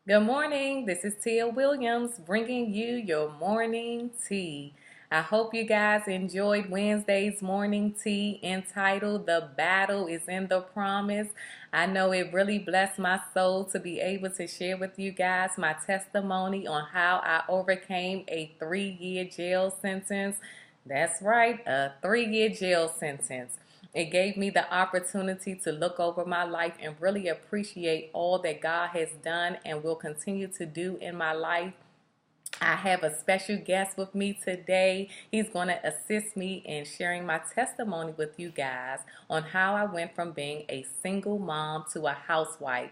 Good morning. This is Tia Williams bringing you your morning tea. I hope you guys enjoyed Wednesday's morning tea entitled The Battle is in the Promise. I know it really blessed my soul to be able to share with you guys my testimony on how I overcame a 3-year jail sentence. That's right, a 3-year jail sentence. It gave me the opportunity to look over my life and really appreciate all that God has done and will continue to do in my life. I have a special guest with me today. He's going to assist me in sharing my testimony with you guys on how I went from being a single mom to a housewife.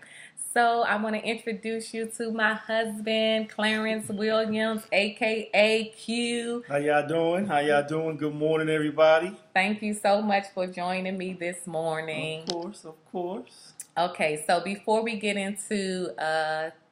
So I want to introduce you to my husband, Clarence Williams, aka Q. How y'all doing? How y'all doing? Good morning, everybody. Thank you so much for joining me this Of morning. course, of course. Okay, so before we get into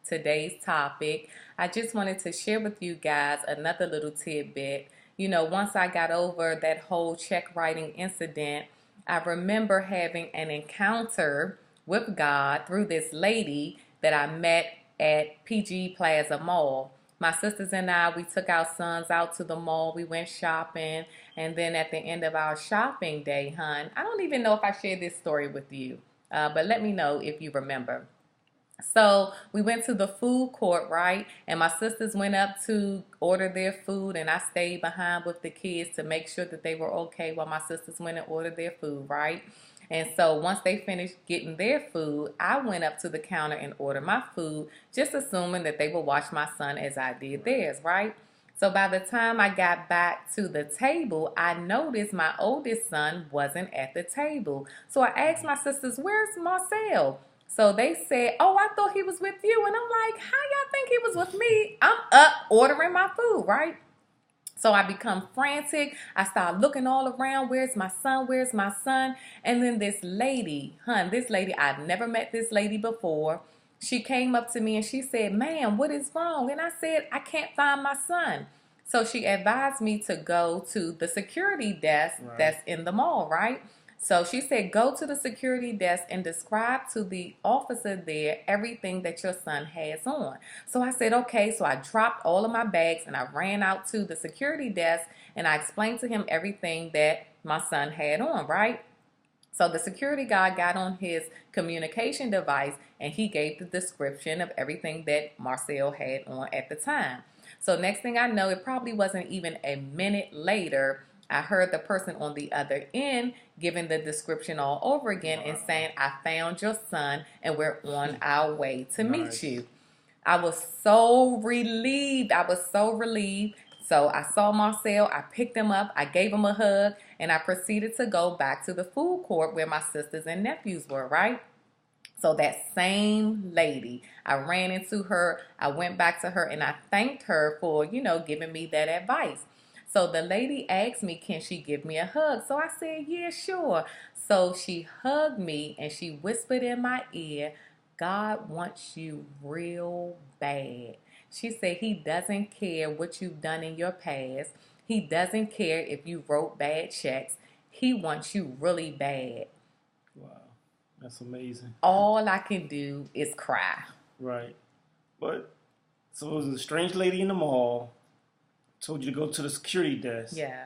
today's topic, I just wanted to share with you guys another little tidbit. Once I got over that whole check writing incident, I remember having an encounter with God through this lady that I met at PG Plaza Mall. My sisters and I, we took our sons out to the mall. We went shopping. And then at the end of our shopping day, hon, I don't even know if I shared this story with you. But let me know if you remember. So we went to the food court, right? And my sisters went up to order their food, and I stayed behind with the kids to make sure that they were okay while my sisters went and ordered their food, right? And so once they finished getting their food, I went up to the counter and ordered my food, just assuming that they would watch my son as I did theirs, right? So by the time I got back to the table, I noticed my oldest son wasn't at the table. So I asked my sisters, "Where's Marcel?" So they said, "Oh, I thought he was with you." And I'm like, "How y'all think he was with me? I'm up ordering my food, right?" So I become frantic. I start looking all around. Where's my son? Where's my son? And then this lady, I've never met this lady before. She came up to me and she said, "Ma'am, what is wrong?" And I said, "I can't find my son." So she advised me to go to the security desk Right. that's in the mall, right? So she said, "Go to the security desk and describe to the officer there everything that your son has on." So I said, "Okay." So I dropped all of my bags and I ran out to the security desk and I explained to him everything that my son had on, right? So the security guy got on his communication device and he gave the description of everything that Marcel had on at the time. So next thing I know, it probably wasn't even a minute later, I heard the person on the other end giving the description all over again and saying, "I found your son and we're on our way to meet Nice. you." I was so relieved. I was so relieved. So I saw Marcel, I picked him up, I gave him a hug, and I proceeded to go back to the food court where my sisters and nephews were, right? So that same lady, I ran into her, I went back to her, and I thanked her for, giving me that advice. So the lady asked me, "Can she give me a hug?" So I said, "Yeah, sure." So she hugged me and she whispered in my ear, "God wants you real bad." She said he doesn't care what you've done in your past. He doesn't care if you wrote bad checks. He wants you really bad. Wow. That's amazing. All I can do is cry. Right. But so it was a strange lady in the mall, told you to go to the security desk, Yeah,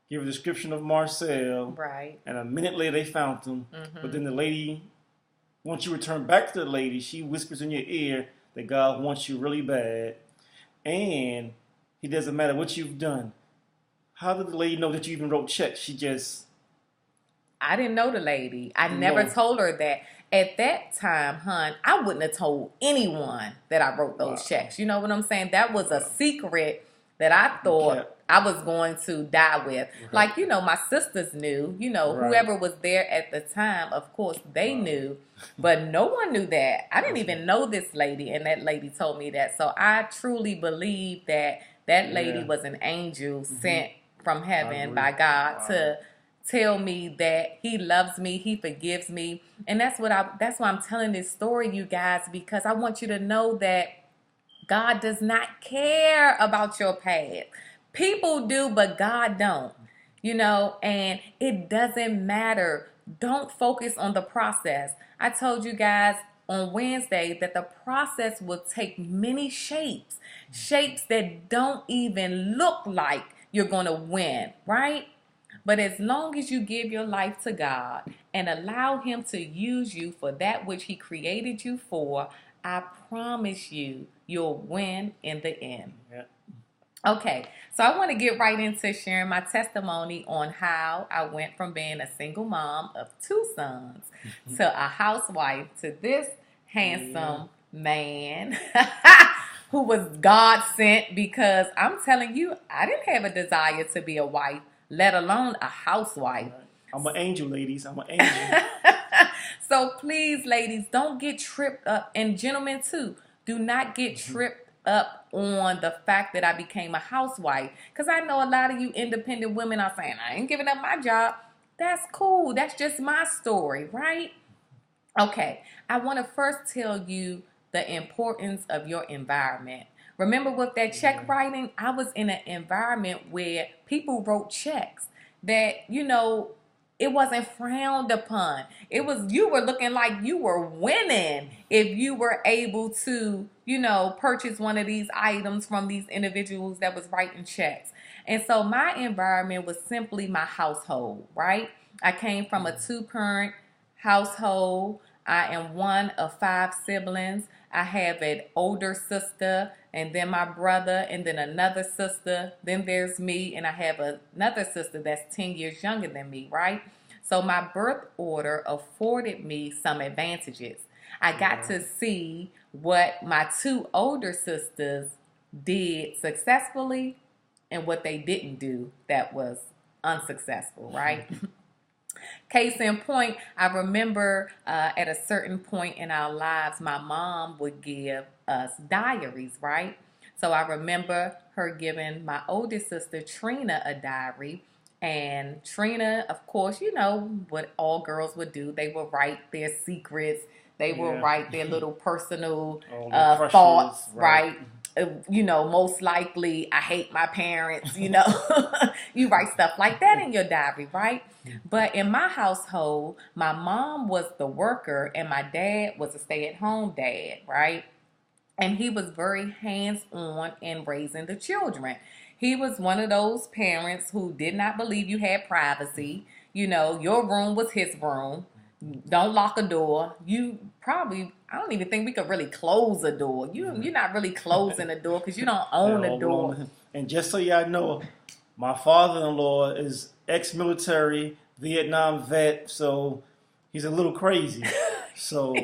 give a description of Marcel, right. and a minute later they found him. But Mm-hmm. then the lady, once you return back to the lady, she whispers in your ear that God wants you really bad, and He doesn't matter what you've done. How did the lady know that you even wrote checks? She just I didn't know the lady. I didn't never know. told her that. At that time, hon, I wouldn't have told anyone that I wrote those Wow. checks. You know what I'm saying? That was a Wow. secret that I You thought kept. I was going to die with. Right. Like, my sisters knew, Right. whoever was there at the time, of course, they Wow. knew, but no one knew that. I didn't Okay. even know this lady, and that lady told me that. So I truly believe that that lady Yeah. was an angel Hmm. sent from I heaven agree. by God Wow. to tell me that he loves me, he forgives me. And that's why I'm telling this story, you guys, because I want you to know that God does not care about your past. People do, but God don't. And it doesn't matter. Don't focus on the process. I told you guys on Wednesday that the process will take many shapes, shapes that don't even look like you're going to win, right? But as long as you give your life to God and allow Him to use you for that which He created you for, I promise you, you'll win in the end. Yeah. Okay, so I want to get right into sharing my testimony on how I went from being a single mom of two sons to a housewife to this handsome man who was God sent, because I'm telling you, I didn't have a desire to be a wife, let alone a housewife. I'm an angel, ladies. I'm an angel. So please, ladies, don't get tripped up. And gentlemen, too, do not get tripped up on the fact that I became a housewife. Because I know a lot of you independent women are saying, I ain't giving up my job. That's cool. That's just my story, right? Okay, I want to first tell you the importance of your environment. Remember with that check writing, I was in an environment where people wrote checks that, it wasn't frowned upon. It was, you were looking like you were winning if you were able to, purchase one of these items from these individuals that was writing checks. And so my environment was simply my household, right? I came from a two-parent household. I am one of 5 siblings. I have an older sister, and then my brother, and then another sister. Then there's me, and I have another sister that's 10 years younger than me, right? So my birth order afforded me some advantages. I got to see what my 2 older sisters did successfully and what they didn't do that was unsuccessful, right? Case in point, I remember at a certain point in our lives, my mom would give us diaries, right? So I remember her giving my oldest sister, Trina, a diary. And Trina, of course, what all girls would do. They would write their secrets. They would write their little personal thoughts, right? Most likely, I hate my parents, You write stuff like that in your diary, right? But in my household, my mom was the worker and my dad was a stay-at-home dad, right? And he was very hands-on in raising the children. He was one of those parents who did not believe you had privacy. Your room was his room. Don't lock a door. You probably, I don't even think we could really close a door. You're not really closing a door because you don't own a door. And just so y'all know, my father-in-law is ex-military, Vietnam vet, so he's a little crazy. So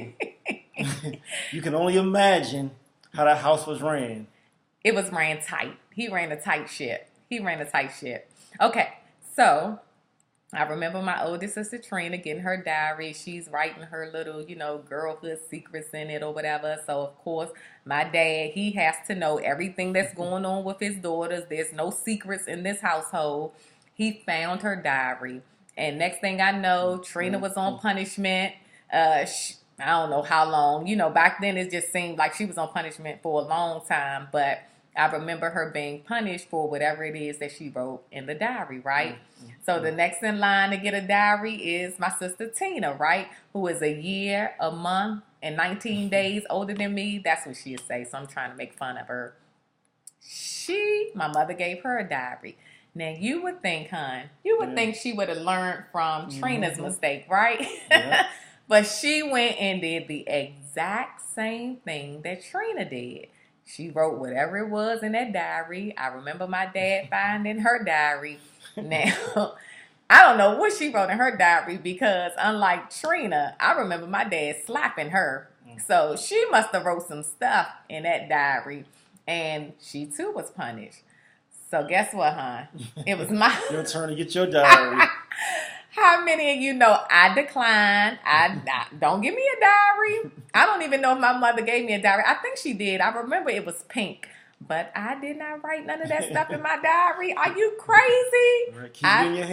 you can only imagine how that house was ran. It was ran tight. He ran a tight ship. Okay, so I remember my oldest sister Trina getting her diary. She's writing her little, girlhood secrets in it or whatever. So, of course, my dad, he has to know everything that's going on with his daughters. There's no secrets in this household. He found her diary. And next thing I know, Trina was on punishment. I don't know how long. Back then it just seemed like she was on punishment for a long time. But I remember her being punished for whatever it is that she wrote in the diary, right? So the next in line to get a diary is my sister Tina, right? Who is a year, a month, and 19 days older than me. That's what she'd say. So I'm trying to make fun of her. My mother gave her a diary. Now you would think, think she would have learned from Trina's mistake, right? Yeah. But she went and did the exact same thing that Trina did. She wrote whatever it was in that diary. I remember my dad finding her diary. Now, I don't know what she wrote in her diary because unlike Trina, I remember my dad slapping her. So she must have wrote some stuff in that diary. And she too was punished. So guess what, hon? It was my your turn to get your diary. How many of you know I declined? I don't give me a diary. I don't even know if my mother gave me a diary. I think she did. I remember it was pink. But I did not write none of that stuff in my diary. Are you crazy? Keep it in your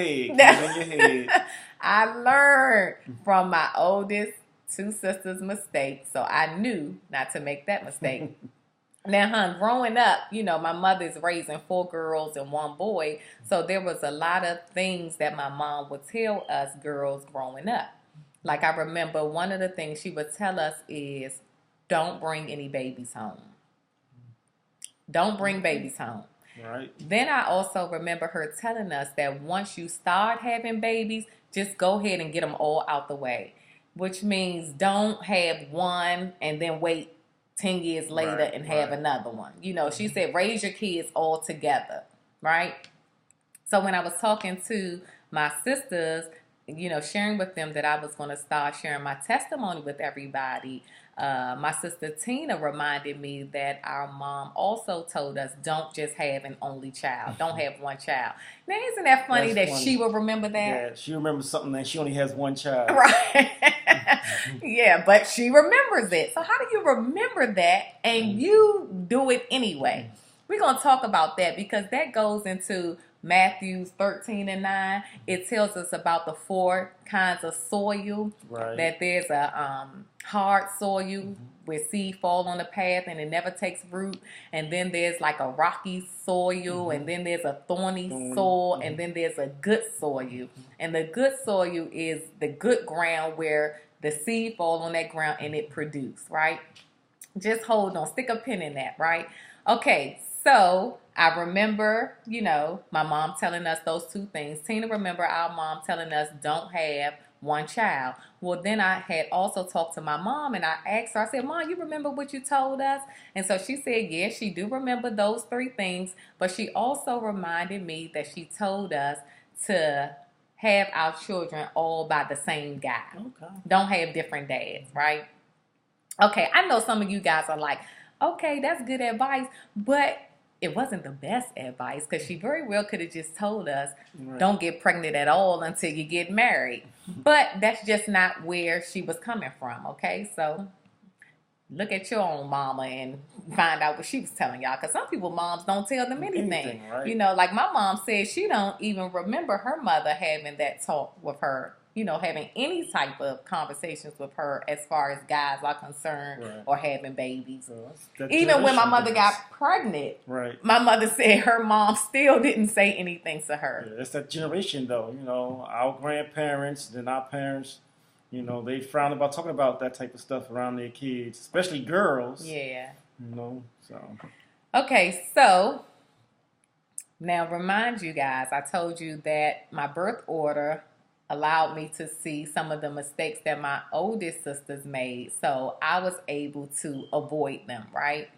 head. I learned from my oldest 2 sisters' mistakes. So I knew not to make that mistake. Now, hon, growing up, my mother's raising 4 girls and 1 boy. So there was a lot of things that my mom would tell us girls growing up. Like I remember one of the things she would tell us is, don't bring any babies home. Don't bring Okay. babies home. Right. Then I also remember her telling us that once you start having babies, just go ahead and get them all out the way, which means don't have one and then wait 10 years later Right. and have Right. another one. You know, she Mm-hmm. said raise your kids all together, right? So when I was talking to my sisters, sharing with them that I was going to start sharing my testimony with everybody, my sister Tina reminded me that our mom also told us don't just have an only child, don't have one child. Now, isn't that funny That's that she funny. will remember Yeah, that? she remembers something that she only has one child. Right. Yeah, but she remembers it. So how do you remember that and you do it anyway? We're going to talk about that because that goes into Matthew 13 and 9. It tells us about the four kinds of soil. Right. That there's a hard soil where seed fall on the path and it never takes root. And then there's like a rocky soil, and then there's a thorny soil, and then there's a good soil. And the good soil is the good ground where the seed fall on that ground and it produce, right? Just hold on, stick a pin in that, right? Okay, so I remember, my mom telling us those two things. Tina remember our mom telling us don't have one child. Well, then I had also talked to my mom and I asked her, I said, Mom, you remember what you told us? And so she said, yes, she do remember those three things, but she also reminded me that she told us to have our children all by the same guy. Okay. Don't have different dads, right? Okay, I know some of you guys are like, okay, that's good advice, but it wasn't the best advice because she very well could have just told us, Right. don't get pregnant at all until you get married. But that's just not where she was coming from, okay? So look at your own mama and find out what she was telling y'all. Because some people, moms don't tell them anything. Right. Like my mom said, she don't even remember her mother having that talk with her. Having any type of conversations with her as far as guys are concerned, Right. or having babies. So even when my mother got pregnant, right, my mother said her mom still didn't say anything to her. Yeah, it's that generation though. Our grandparents, then our parents. They frown about talking about that type of stuff around their kids, especially girls. Yeah. So. Okay, so now remind you guys, I told you that my birth order allowed me to see some of the mistakes that my oldest sisters made. So I was able to avoid them, right?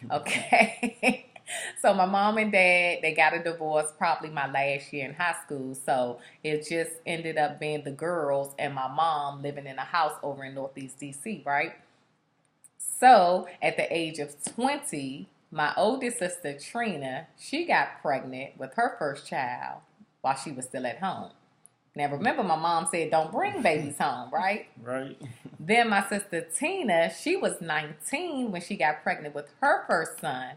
Okay. So my mom and dad, they got a divorce probably my last year in high school. So it just ended up being the girls and my mom living in a house over in Northeast DC, right? So at the age of 20, my oldest sister Trina, she got pregnant with her first child while she was still at home. Now remember, my mom said don't bring babies home, right? Right. Then my sister Tina, she was 19 when she got pregnant with her first son.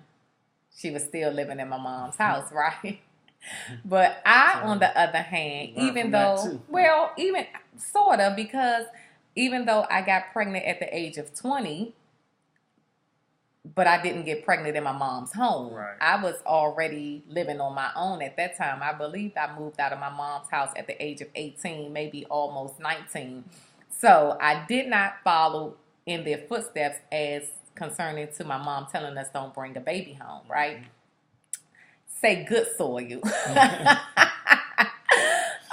She was still living in my mom's house, right? But I, on the other hand, even sort of, because even though I got pregnant at the age of 20, but I didn't get pregnant in my mom's home. Right. I was already living on my own at that time. I believe I moved out of my mom's house at the age of 18, maybe almost 19. So I did not follow in their footsteps as concerning to my mom telling us don't bring a baby home, right? Say good soil.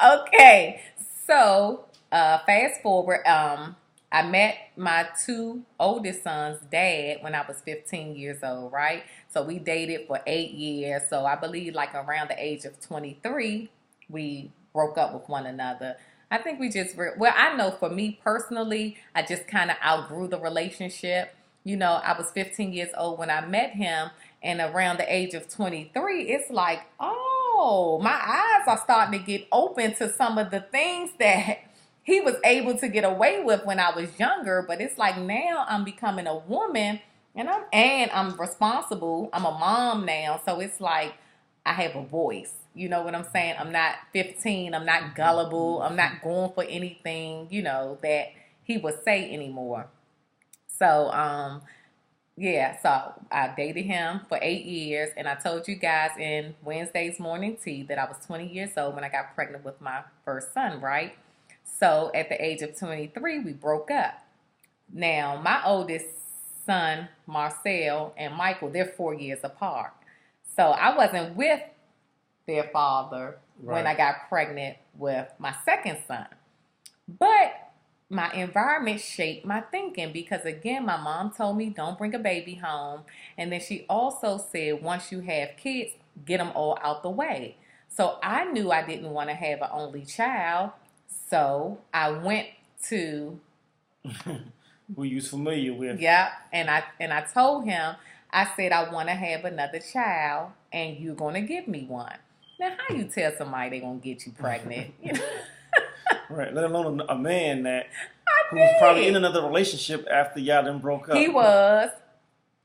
Okay, so fast forward, I met my two oldest sons' dad when I was 15 years old, right? So we dated for 8 years. So I believe like around the age of 23, we broke up with one another. I think we just, I know for me personally, I just kind of outgrew the relationship. I was 15 years old when I met him. And around the age of 23, it's like, oh, my eyes are starting to get open to some of the things that he was able to get away with when I was younger. But it's like now I'm becoming a woman and I'm responsible. I'm a mom now. So it's like I have a voice. You know what I'm saying? I'm not 15. I'm not gullible. I'm not going for anything, that he would say anymore. So, yeah, so I dated him for 8 years, and I told you guys in Wednesday's morning tea that I was 20 years old when I got pregnant with my first son, right? So at the age of 23, we broke up. Now, my oldest son, Marcel, and Michael, they're 4 years apart. So I wasn't with their father when I Right. got pregnant with my second son. But my environment shaped my thinking because, again, my mom told me don't bring a baby home. And then she also said once you have kids, get them all out the way. So I knew I didn't want to have an only child. So I went to, Who you was familiar with. yeah, and I told him, I said I want to have another child and you're going to give me one. Now, how you tell somebody they're going to get you pregnant? You know? Right. Let alone a man that who was I probably in did. another relationship after y'all done broke He up. was.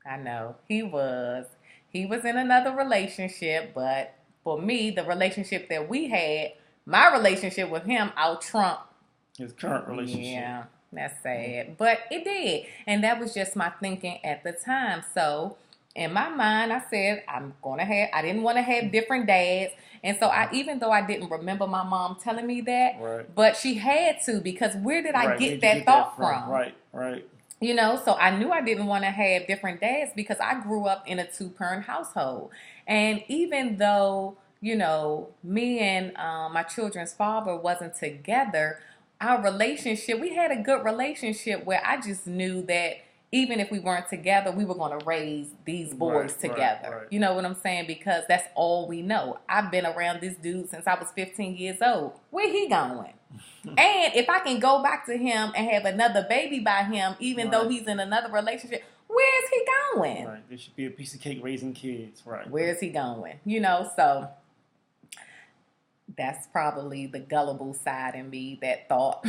I know. He was. He was in another relationship, but for me, the relationship that we had, my relationship with him out trumped. His current relationship. Yeah, that's sad. But it did. And that was just my thinking at the time. So in my mind, I said, I didn't want to have different dads. And so even though I didn't remember my mom telling me that, Right. but she had to because where did I Right. get Where'd you that thought from? from? Right. Right. You know, so I knew I didn't want to have different dads because I grew up in a two-parent household. And even though, me and my children's father wasn't together, our relationship, we had a good relationship where I just knew that even if we weren't together, we were going to raise these boys Right. together. Right. You know what I'm saying? Because that's all we know. I've been around this dude since I was 15 years old. Where he going? And if I can go back to him and have another baby by him, even though Right. he's in another relationship, where is he going? Right. There should be a piece of cake raising kids. Right. Where is he going? So that's probably the gullible side in me that thought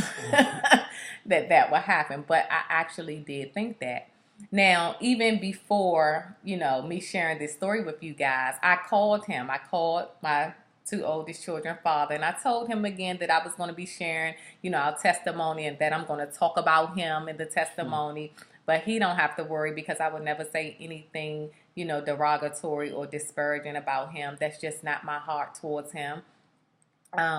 that would happen. But I actually did think that. Now, even before, me sharing this story with you guys, I called him. I called my two oldest children father, and I told him again that I was going to be sharing, our testimony and that I'm going to talk about him in the testimony. But he don't have to worry because I would never say anything, derogatory or disparaging about him. That's just not my heart towards him.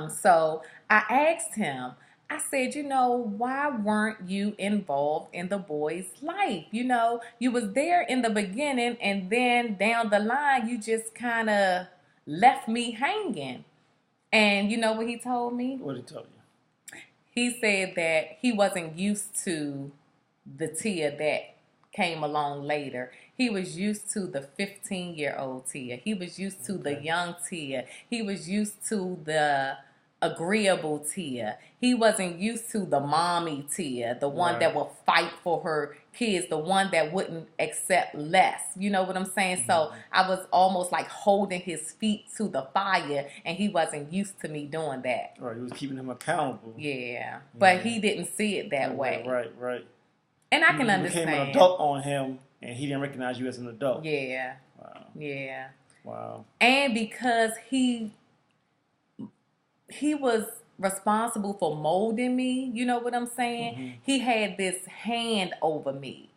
So I asked him, I said, why weren't you involved in the boy's life? You was there in the beginning and then down the line, you just kind of left me hanging. And you know what he told me? What did he tell you? He said that he wasn't used to the Tia that came along later. He was used to the 15-year-old Tia. He was used to the young Tia. He was used to the agreeable Tia. He wasn't used to the mommy Tia, the one that will fight for her kids, the one that wouldn't accept less. You know what I'm saying? So I was almost like holding his feet to the fire, and he wasn't used to me doing that. Right. You was keeping him accountable. Yeah. But he didn't see it that way. Right. And I can You understand. became an adult on him, and he didn't recognize you as an adult. Yeah. Wow. Yeah. Wow. And because he was responsible for molding me, you know what I'm saying? Mm-hmm. He had this hand over me.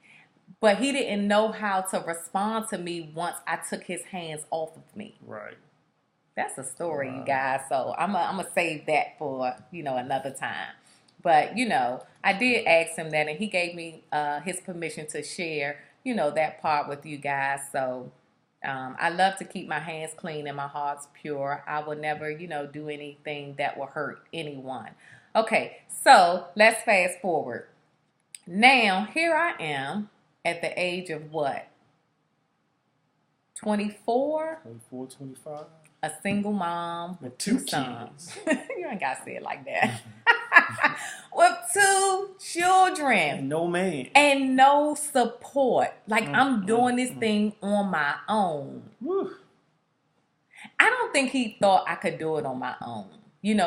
But he didn't know how to respond to me once I took his hands off of me. Right. That's a story, Wow. you guys. So I'm gonna save that for, another time. But, I did ask him that, and he gave me his permission to share, that part with you guys. So I love to keep my hands clean and my heart's pure. I will never, do anything that will hurt anyone. Okay, so let's fast forward. Now, here I am at the age of what? 24? 24, 25. A single mom with two sons. You ain't got to say it like that. With two children. And no man. And no support. Like I'm doing this thing on my own. Woo. I don't think he thought I could do it on my own.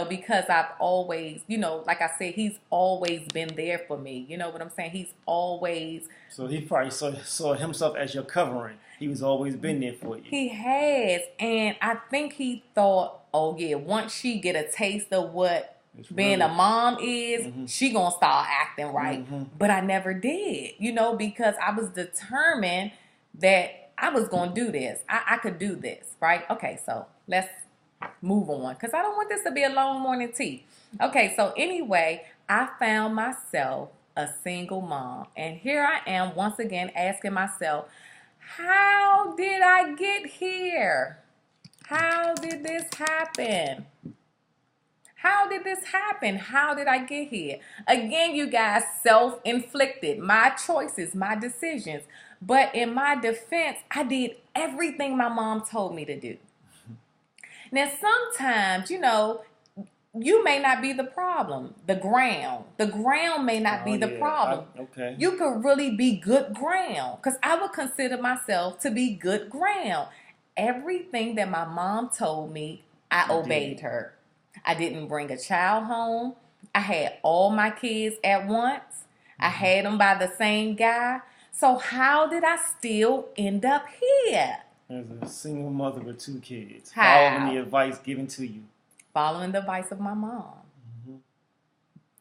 Because I've always, like I said, he's always been there for me. You know what I'm saying? He's always. So he probably saw himself as your covering. He was always been there for you. He has. And I think he thought, oh yeah, once she get a taste of what being a mom is, she gonna start acting right. But I never did, because I was determined that I was gonna do this. I could do this, right? Okay, so let's move on because I don't want this to be a long morning tea. Okay, so anyway, I found myself a single mom. And here I am once again asking myself, how did I get here? How did this happen? How did this happen? How did I get here? Again, you guys, self-inflicted. My choices, my decisions. But in my defense, I did everything my mom told me to do. Now, sometimes, you may not be the problem. The ground may not be the problem. Okay. You could really be good ground because I would consider myself to be good ground. Everything that my mom told me, I obeyed her. I didn't bring a child home. I had all my kids at once. I had them by the same guy. So how did I still end up here? As a single mother with 2 kids. How? Following the advice given to you. Following the advice of my mom.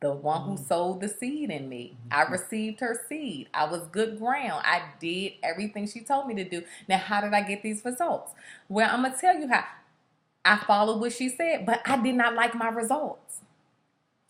The one who sowed the seed in me. I received her seed. I was good ground. I did everything she told me to do. Now, how did I get these results? Well, I'm going to tell you how. I followed what she said, but I did not like my results.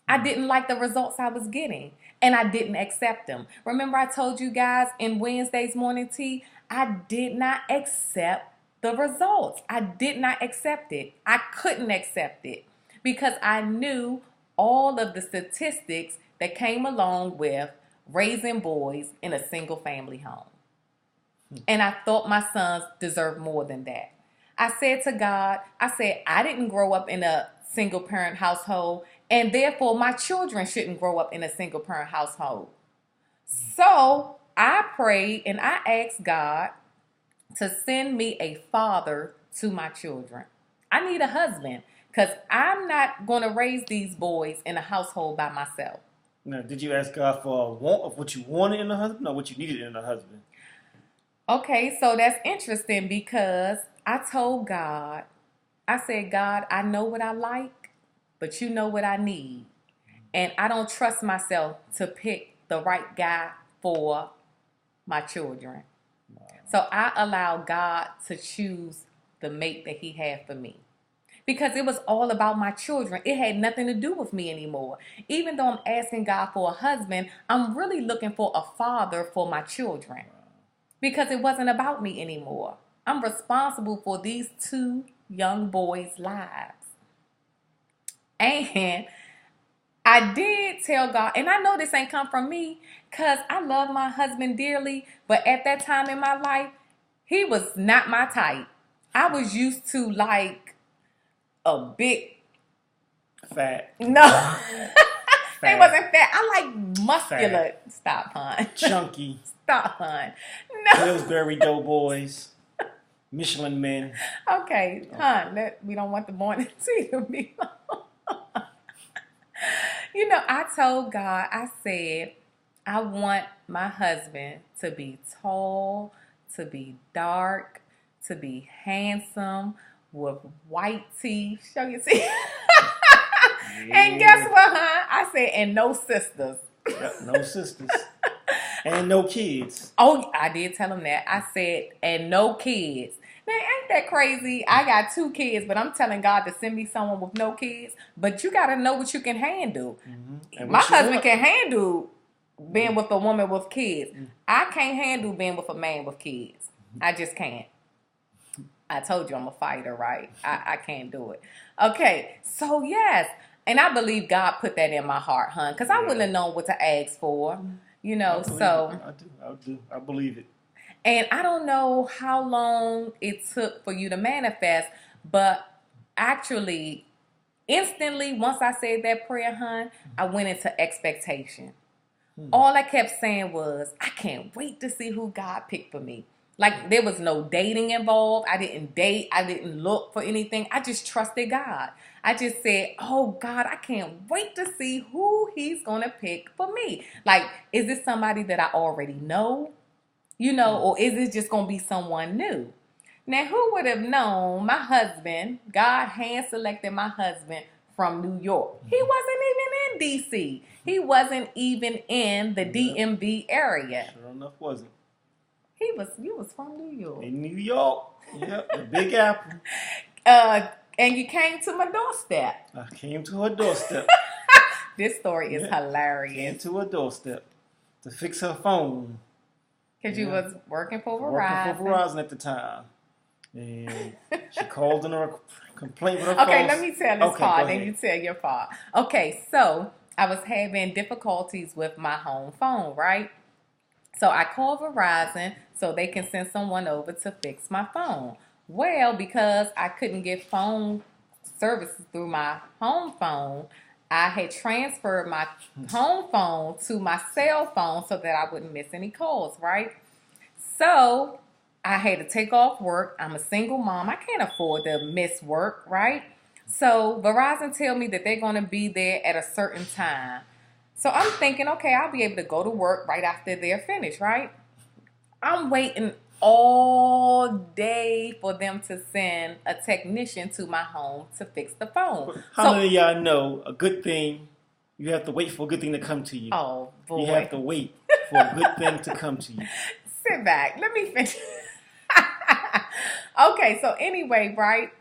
I didn't like the results I was getting, and I didn't accept them. Remember I told you guys in Wednesday's morning tea, I did not accept the results. I did not accept it. I couldn't accept it because I knew all of the statistics that came along with raising boys in a single family home. And I thought my sons deserved more than that. I said to God, I didn't grow up in a single parent household, and therefore my children shouldn't grow up in a single parent household. So I prayed and I asked God to send me a father to my children. I need a husband because I'm not going to raise these boys in a household by myself. Now, did you ask God for what you wanted in a husband or what you needed in a husband? Okay, so that's interesting because I told God, I said, God, I know what I like, but you know what I need. And I don't trust myself to pick the right guy for my children. So I allowed God to choose the mate that he had for me. Because it was all about my children. It had nothing to do with me anymore. Even though I'm asking God for a husband, I'm really looking for a father for my children. Because it wasn't about me anymore. I'm responsible for these 2 young boys' lives. And I did tell God, and I know this ain't come from me, because I love my husband dearly, but at that time in my life, he was not my type. I was used to like a big... Fat. No. They wasn't fat. I like muscular. Fat. Stop, hon. Chunky. Stop, hon. No. Pillsbury Doughboys. Michelin men. Okay, hon. We don't want the morning tea to be long. I told God, I said, I want my husband to be tall, to be dark, to be handsome, with white teeth. Show your teeth. And guess what, huh? I said, and no sisters. Yep, no sisters. And no kids. Oh, I did tell him that. I said, and no kids. Now, ain't that crazy? I got 2 kids, but I'm telling God to send me someone with no kids. But you got to know what you can handle. Mm-hmm. My husband can handle being with a woman with kids. Mm-hmm. I can't handle being with a man with kids. Mm-hmm. I just can't. I told you I'm a fighter, right? I can't do it. Okay, so yes. And I believe God put that in my heart, hon, because I wouldn't have known what to ask for, I do. I believe it. And I don't know how long it took for you to manifest, but actually, instantly, once I said that prayer, hon, I went into expectation. All I kept saying was, I can't wait to see who God picked for me. Like, there was no dating involved. I didn't date. I didn't look for anything. I just trusted God. I just said, oh, God, I can't wait to see who he's going to pick for me. Like, is this somebody that I already know? Or is this just going to be someone new? Now, who would have known my husband, God hand-selected my husband from New York. He wasn't even in D.C. He wasn't even in the DMV area. Sure enough, wasn't. You was from New York. In New York. Yep, the Big Apple. And you came to my doorstep. I came to her doorstep. This story is hilarious. Came to her doorstep to fix her phone. Because you was working for Verizon. Working for Verizon at the time. And she called in a complaint with her phone. Okay, let me tell this part, then you tell your part. Okay, so I was having difficulties with my home phone, right? So I called Verizon so they can send someone over to fix my phone. Well, because I couldn't get phone services through my home phone, I had transferred my home phone to my cell phone so that I wouldn't miss any calls, right? So I had to take off work. I'm a single mom. I can't afford to miss work, right? So Verizon tell me that they're going to be there at a certain time. So I'm thinking, okay, I'll be able to go to work right after they're finished, right? I'm waiting all day for them to send a technician to my home to fix the phone. How many of y'all know a good thing, you have to wait for a good thing to come to you? Oh, boy. You have to wait for a good thing to come to you. Sit back. Let me finish. Okay, so anyway, right?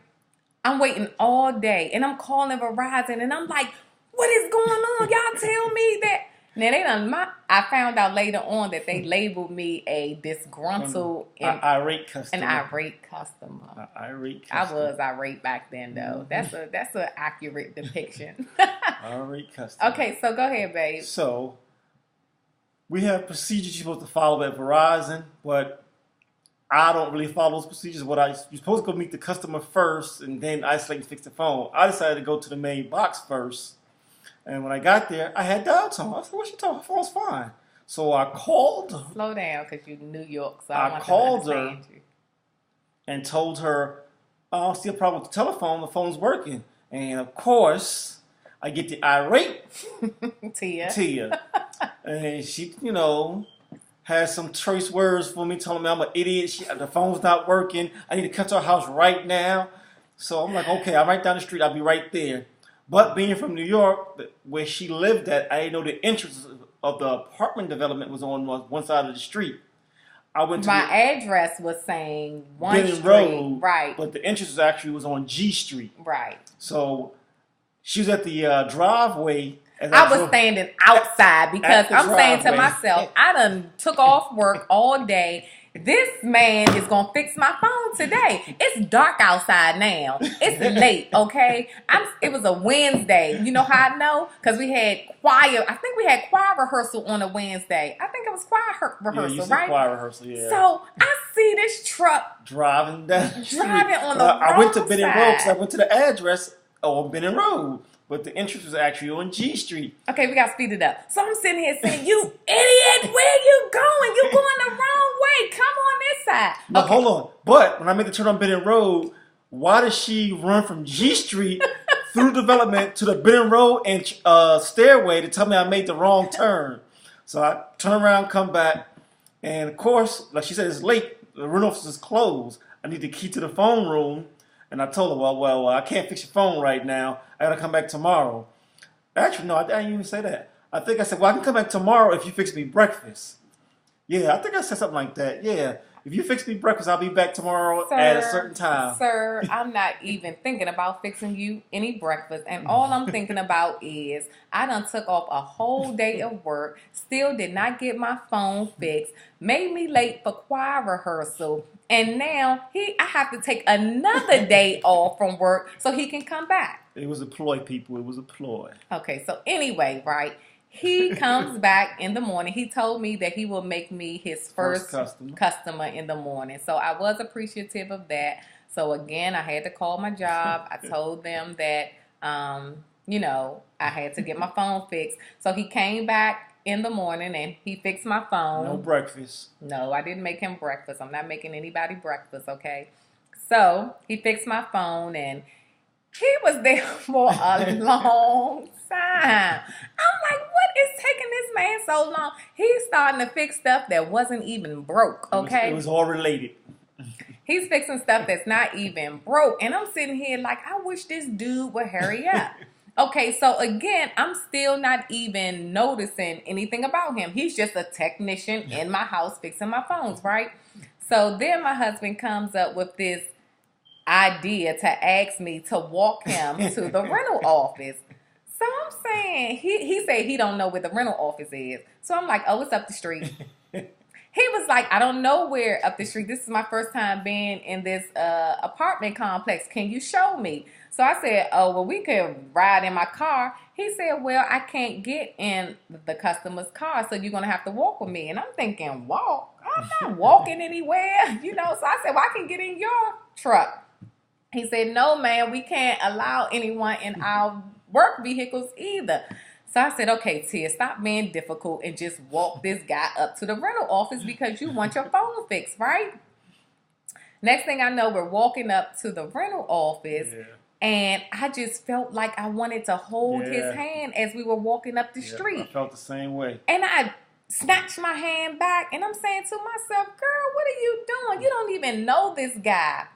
I'm waiting all day, and I'm calling Verizon, and I'm like, what is going on? Y'all tell me that. Now, I found out later on that they labeled me a disgruntled... An irate customer. An irate customer. An irate customer. I was irate back then, though. Mm-hmm. That's an accurate depiction. Irate customer. Okay, so go ahead, babe. So, we have procedures you're supposed to follow at Verizon, but I don't really follow those procedures. You're supposed to go meet the customer first and then isolate and fix the phone. I decided to go to the main box first. And when I got there, I had dial tone. I said, what you talking? My phone's fine. So I called her. Slow down, because you're New York, so I called her and told her, I don't see a problem with the telephone. The phone's working. And of course, I get the irate Tia. And she, has some choice words for me, telling me I'm an idiot. The phone's not working. I need to come to her house right now. So I'm like, okay, I'm right down the street. I'll be right there. But being from New York, where she lived at, I didn't know the entrance of the apartment development was on one side of the street. I went to my address was saying one street, Road, right? But the entrance was on G Street, right? So she was at the driveway. I was standing outside because I'm saying to myself, I done took off work all day. This man is going to fix my phone today. It's dark outside now. It's late, okay? It was a Wednesday. You know how I know? Because we had choir. I think we had choir rehearsal on a Wednesday. I think it was choir rehearsal, you said right? Choir rehearsal, yeah. So I see this truck driving down the street. On the wrong I went to Benning Road because side. I went to the address on Benning Road. But the entrance was actually on G Street. Okay, we got to speed it up. So I'm sitting here saying, you idiot, where you going? You going the wrong way. Come on this side. No, hold on. But when I made the turn on Benning Road, why did she run from G Street through development to the Benning Road and stairway to tell me I made the wrong turn? So I turn around, come back, and of course, like she said, it's late. The room office is closed. I need the key to the phone room. And I told her, well, I can't fix your phone right now. I got to come back tomorrow. Actually, no, I didn't even say that. I think I said, well, I can come back tomorrow if you fix me breakfast. Yeah, I think I said something like that. Yeah, if you fix me breakfast, I'll be back tomorrow at a certain time. Sir, I'm not even thinking about fixing you any breakfast. And all I'm thinking about is I done took off a whole day of work, still did not get my phone fixed, made me late for choir rehearsal. And now I have to take another day off from work so he can come back. It was a ploy, people. It was a ploy. Okay, so anyway, right? He comes back in the morning. He told me that he will make me his first customer in the morning. So I was appreciative of that. So again, I had to call my job. I told them that, I had to get my phone fixed. So he came back in the morning and he fixed my phone. No breakfast. No, I didn't make him breakfast. I'm not making anybody breakfast, okay? So he fixed my phone and he was there for a long time. I'm like, what is taking this man so long? He's starting to fix stuff that wasn't even broke, okay? It was all related. He's fixing stuff that's not even broke. And I'm sitting here like, I wish this dude would hurry up. Okay, so again, I'm still not even noticing anything about him. He's just a technician in my house fixing my phones, right? So then my husband comes up with this idea to ask me to walk him to the rental office. So I'm saying, he said he don't know where the rental office is. So I'm like, oh, it's up the street. He was like, I don't know where up the street. This is my first time being in this apartment complex. Can you show me? So I said, oh, well, we could ride in my car. He said, well, I can't get in the customer's car, so you're going to have to walk with me. And I'm thinking, walk? I'm not walking anywhere, you know. So I said, well, I can get in your truck. He said, no, man, we can't allow anyone in our work vehicles either. So I said, okay, Tia, stop being difficult and just walk this guy up to the rental office because you want your phone fixed, right? Next thing I know, we're walking up to the rental office, and I just felt like I wanted to hold his hand as we were walking up the street. I felt the same way. And I snatched my hand back, and I'm saying to myself, girl, what are you doing? You don't even know this guy.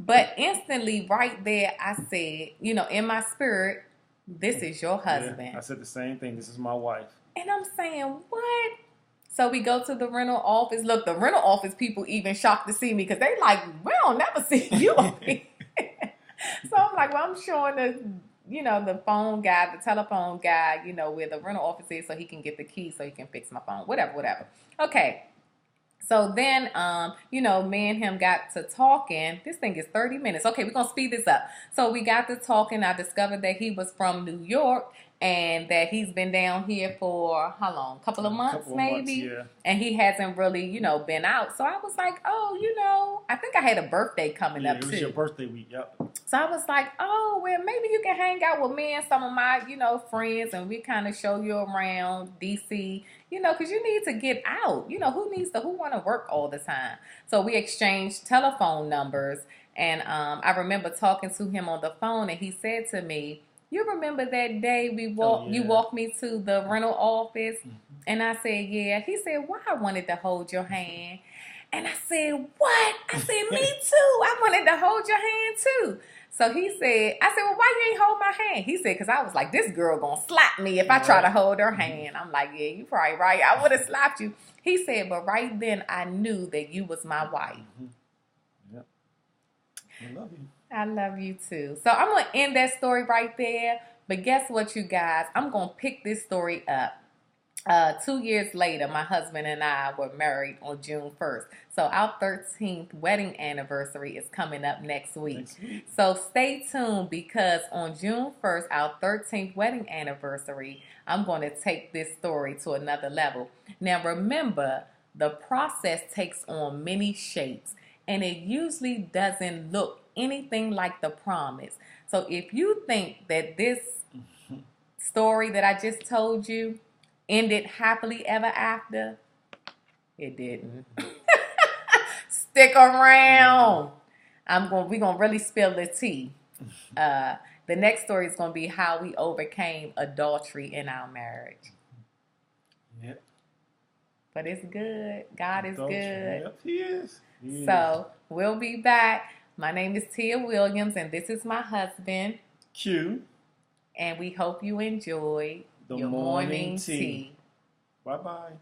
But instantly, right there, I said, you know, in my spirit, this is your husband. Yeah, I said the same thing. This is my wife. And I'm saying, what? So we go to the rental office. Look, the rental office people even shocked to see me because they like, we don't never see you. So I'm like, well, I'm showing the phone guy, the telephone guy, you know, where the rental office is so he can get the key so he can fix my phone, whatever. Okay. So then, me and him got to talking. This thing is 30 minutes. Okay, we're going to speed this up. So we got to talking. I discovered that he was from New York and that he's been down here for how long? A couple of months, maybe? Yeah. And he hasn't really, been out. So I was like, oh, I think I had a birthday coming up, too. It was your birthday week, yep. So I was like, oh, well, maybe you can hang out with me and some of my, friends, and we kind of show you around D.C., because you need to get out. Who want to work all the time? So we exchanged telephone numbers, and I remember talking to him on the phone, and he said to me, you remember that day you walked me to the rental office? Mm-hmm. And I said, yeah. He said, well, I wanted to hold your hand. And I said, what? I said, me too. I wanted to hold your hand too. So he said, I said, well, why you ain't hold my hand? He said, because I was like, this girl gonna slap me if I try to hold her hand. I'm like, yeah, you probably right. I would have slapped you. He said, but right then I knew that you was my wife. Mm-hmm. Yep. I love you. I love you too. So I'm going to end that story right there. But guess what, you guys? I'm going to pick this story up. 2 years later, my husband and I were married on June 1st. So our 13th wedding anniversary is coming up next week. So stay tuned because on June 1st, our 13th wedding anniversary, I'm going to take this story to another level. Now remember, the process takes on many shapes and it usually doesn't look anything like the promise. So if you think that this story that I just told you ended happily ever after, it didn't. Stick around. We're gonna really spill the tea. The next story is gonna be how we overcame adultery in our marriage. Yep. But it's good. God is good. Yep, He is. So we'll be back. My name is Tia Williams, and this is my husband, Q. And we hope you enjoy your morning tea. Bye-bye.